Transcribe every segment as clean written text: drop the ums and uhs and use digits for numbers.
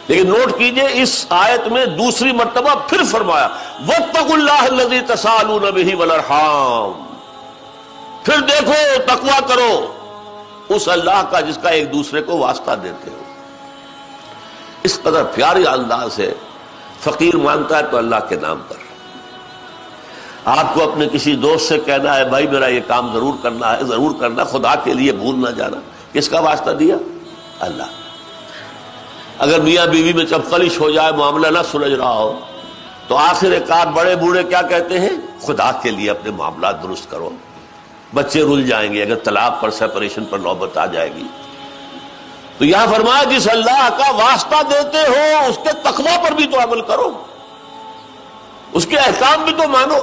لیکن نوٹ کیجئے اس آیت میں دوسری مرتبہ پھر فرمایا واتقوا اللہ الذی تساءلون بہ والارحام، پھر دیکھو تقویٰ کرو اس اللہ کا جس کا ایک دوسرے کو واسطہ دیتے ہو۔ اس قدر پیاری انداز ہے، فقیر مانگتا ہے تو اللہ کے نام پر۔ آپ کو اپنے کسی دوست سے کہنا ہے بھائی میرا یہ کام ضرور کرنا ہے، ضرور کرنا، خدا کے لیے بھول نہ جانا، کس کا واسطہ دیا؟ اللہ۔ اگر میاں بیوی میں چپقلش ہو جائے، معاملہ نہ سلجھ رہا ہو، تو آخر کار بڑے بوڑھے کیا کہتے ہیں؟ خدا کے لیے اپنے معاملات درست کرو، بچے رل جائیں گے اگر طلاق پر، سیپریشن پر نوبت آ جائے گی۔ تو یہاں فرمایا جس اللہ کا واسطہ دیتے ہو اس کے تقویٰ پر بھی تو عمل کرو، اس کے احکام بھی تو مانو،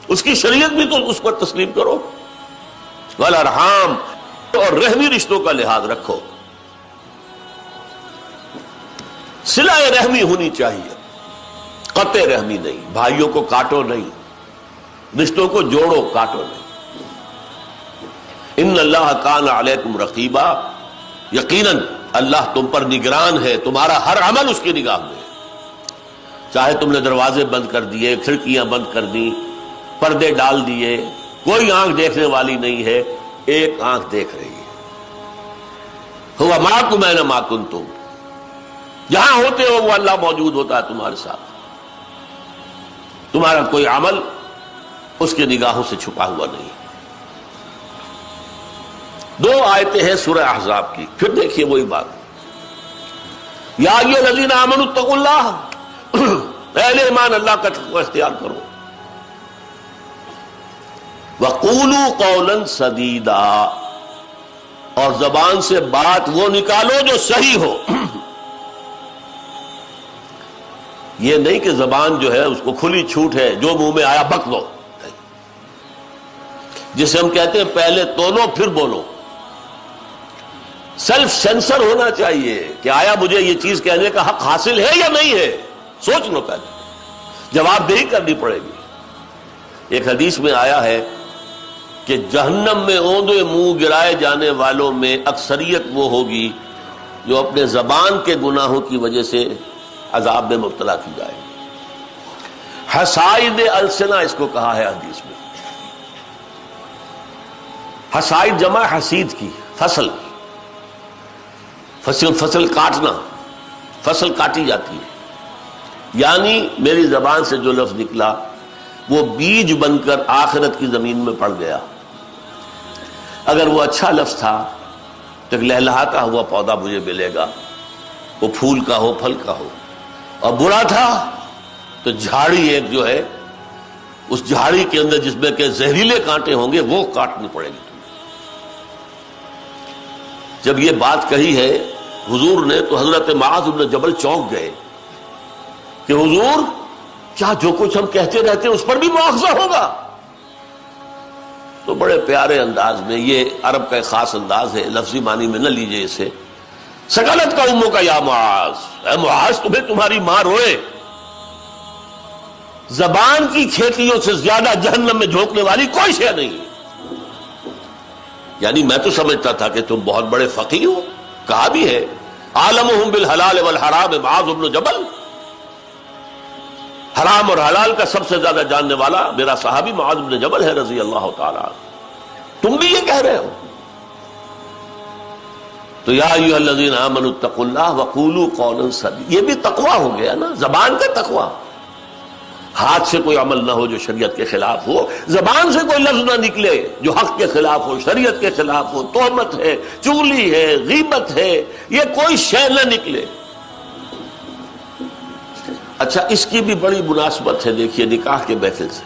اس کی شریعت بھی تو اس پر تسلیم کرو۔ والارحام، اور رحمی رشتوں کا لحاظ رکھو، صلہ رحمی ہونی چاہیے، قطع رحمی نہیں، بھائیوں کو کاٹو نہیں، رشتوں کو جوڑو کاٹو نہیں۔ ان اللہ کان علیکم رقیبا، یقیناً اللہ تم پر نگران ہے، تمہارا ہر عمل اس کی نگاہ میں ہے۔ چاہے تم نے دروازے بند کر دیے، کھڑکیاں بند کر دی، پردے ڈال دیے، کوئی آنکھ دیکھنے والی نہیں ہے، ایک آنکھ دیکھ رہی ہے۔ ہوا معکم اینما کنتم، جہاں ہوتے ہو وہ اللہ موجود ہوتا ہے تمہارے ساتھ، تمہارا کوئی عمل اس کی نگاہوں سے چھپا ہوا نہیں۔ دو آیتیں ہیں سورہ احزاب کی، پھر دیکھیے وہی بات، یا ایھا الذین آمنوا اتقوا اللہ، اہل ایمان اللہ کا تقوی اختیار کرو، وقولوا قولا سدیدا، اور زبان سے بات وہ نکالو جو صحیح ہو۔ یہ نہیں کہ زبان جو ہے اس کو کھلی چھوٹ ہے، جو منہ میں آیا بک دو، جسے ہم کہتے ہیں پہلے تولو پھر بولو۔ سیلف سینسر ہونا چاہیے کہ آیا مجھے یہ چیز کہنے کا حق حاصل ہے یا نہیں ہے، سوچ لو پہلے، جواب دہی کرنی پڑے گی۔ ایک حدیث میں آیا ہے کہ جہنم میں اوندے منہ گرائے جانے والوں میں اکثریت وہ ہوگی جو اپنے زبان کے گناہوں کی وجہ سے عذاب میں مبتلا کی جائے۔ حسائد السنہ اس کو کہا ہے حدیث میں، حسائد جمع حسید کی، فصل کاٹنا، فصل کاٹی جاتی ہے، یعنی میری زبان سے جو لفظ نکلا وہ بیج بن کر آخرت کی زمین میں پڑ گیا۔ اگر وہ اچھا لفظ تھا تو ایک لہلہاتا ہوا پودا مجھے ملے گا، وہ پھول کا ہو پھل کا ہو، اور برا تھا تو جھاڑی ایک جو ہے، اس جھاڑی کے اندر جس میں کہ زہریلے کانٹے ہوں گے وہ کاٹنی پڑے گی۔ جب یہ بات کہی ہے حضور نے تو حضرت معاذ بن جبل چونک گئے کہ حضور کیا جو کچھ ہم کہتے رہتے ہیں اس پر بھی مواخذہ ہوگا؟ تو بڑے پیارے انداز میں، یہ عرب کا ایک خاص انداز ہے، لفظی معنی میں نہ لیجئے اسے، سکلت کا اموں کا یا معاذ، اے معاذ تمہیں تمہاری ماں روئے۔ زبان کی کھیتیوں سے زیادہ جہنم میں جھونکنے والی کوئی شے نہیں۔ یعنی میں تو سمجھتا تھا کہ تم بہت بڑے فقیہ ہو، کہا بھی ہے عالمہم بالحلال والحرام معاذ بن جبل، حرام اور حلال کا سب سے زیادہ جاننے والا میرا صحابی معاذ بن جبل ہے رضی اللہ تعالیٰ عنہ۔ تم بھی یہ کہہ رہے ہو؟ تو یا ایھا الذین آمنوا اتقوا اللہ وقولوا قولا سدیدا، یہ بھی تقویٰ ہو گیا نا، زبان کا تقویٰ۔ ہاتھ سے کوئی عمل نہ ہو جو شریعت کے خلاف ہو، زبان سے کوئی لفظ نہ نکلے جو حق کے خلاف ہو، شریعت کے خلاف ہو، تہمت ہے، چغلی ہے، غیبت ہے، یہ کوئی شے نہ نکلے۔ اچھا، اس کی بھی بڑی مناسبت ہے، دیکھیے نکاح کے محفل سے،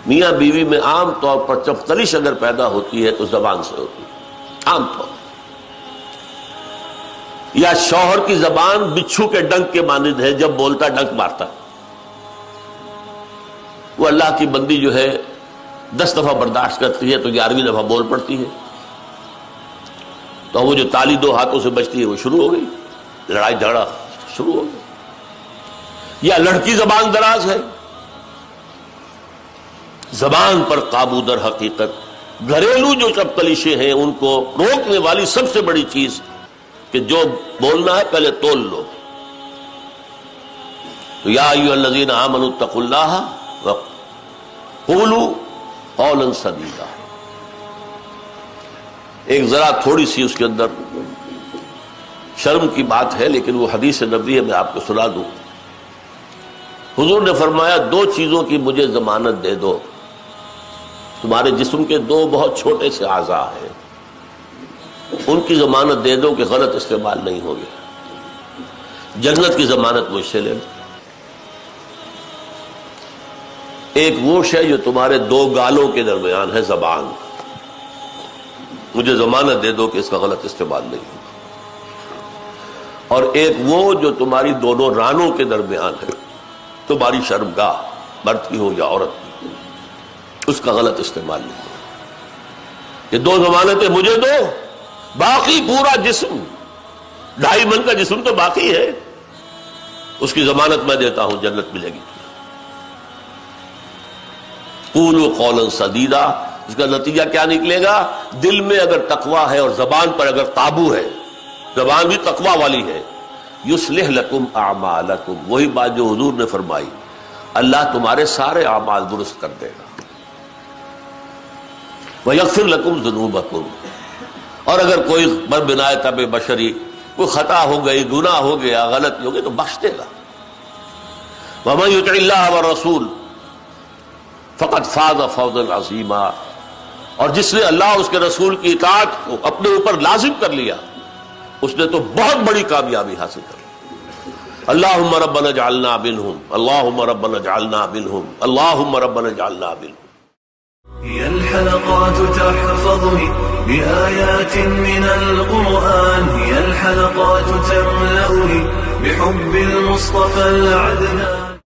میاں بیوی میں عام طور پر چپقلش اگر پیدا ہوتی ہے تو زبان سے ہوتی ہے، عام طور، یا شوہر کی زبان بچھو کے ڈنک کے مانند ہے، جب بولتا ڈنک مارتا۔ وہ اللہ کی بندی جو ہے 10 دفعہ برداشت کرتی ہے تو 11ویں دفعہ بول پڑتی ہے، تو وہ جو تالی 2 ہاتھوں سے بجتی ہے وہ شروع ہو گئی، لڑائی جھگڑا شروع ہو گئی۔ یا لڑکی زبان دراز ہے، زبان پر قابو در حقیقت گھریلو جو چپقلشیں ہیں ان کو روکنے والی سب سے بڑی چیز کہ جو بولنا ہے پہلے تول لو. تو یا ایھا الذین آمنوا اتقوا اللہ وقولوا قولا سدیدا. ایک ذرا تھوڑی سی اس کے اندر شرم کی بات ہے، لیکن وہ حدیث نبوی ہے، میں آپ کو سنا دوں. حضور نے فرمایا 2 چیزوں کی مجھے ضمانت دے دو. تمہارے جسم کے 2 بہت چھوٹے سے اعضاء ہیں، ان کی ضمانت دے دو کہ غلط استعمال نہیں ہوگی. جنت کی ضمانت مجھ سے لے لو. ایک وہ شے جو تمہارے 2 گالوں کے درمیان ہے، زبان، مجھے ضمانت دے دو کہ اس کا غلط استعمال نہیں ہوگا. اور ایک وہ جو تمہاری دونوں رانوں کے درمیان ہے، تمہاری شرمگاہ، مرد کی ہو یا عورت کی، اس کا غلط استعمال نہیں ہوگا. یہ 2 ضمانتیں مجھے دو، باقی پورا جسم، 2.5 من کا جسم تو باقی ہے، اس کی ضمانت میں دیتا ہوں، جنت ملے گی. قولوا قولا سدیدا. اس کا نتیجہ کیا نکلے گا؟ دل میں اگر تقویٰ ہے اور زبان پر اگر قابو ہے، زبان بھی تقویٰ والی ہے، یصلح لکم اعمالکم، وہی بات جو حضور نے فرمائی، اللہ تمہارے سارے اعمال درست کر دے گا. ویغفر لکم ذنوبکم، اور اگر کوئی بنائے طب بشری کوئی خطا ہو گئی، گناہ ہو گیا، غلطی ہو گئی تو بخش دے گا. ومن یطع اللہ والرسول فقد فاز فوزا عظیما. اور جس نے اللہ اور اس کے رسول کی اطاعت کو اپنے اوپر لازم کر لیا، اس نے تو بہت بڑی کامیابی حاصل کر لی. اللہم ربنا اجعلنا منہم، اللہم ربنا اجعلنا منہم، اللہم ربنا اجعلنا منہم. هي الحلقات تحفظني بآيات من القرآن، هي الحلقات تملأني بحب المصطفى العدنان.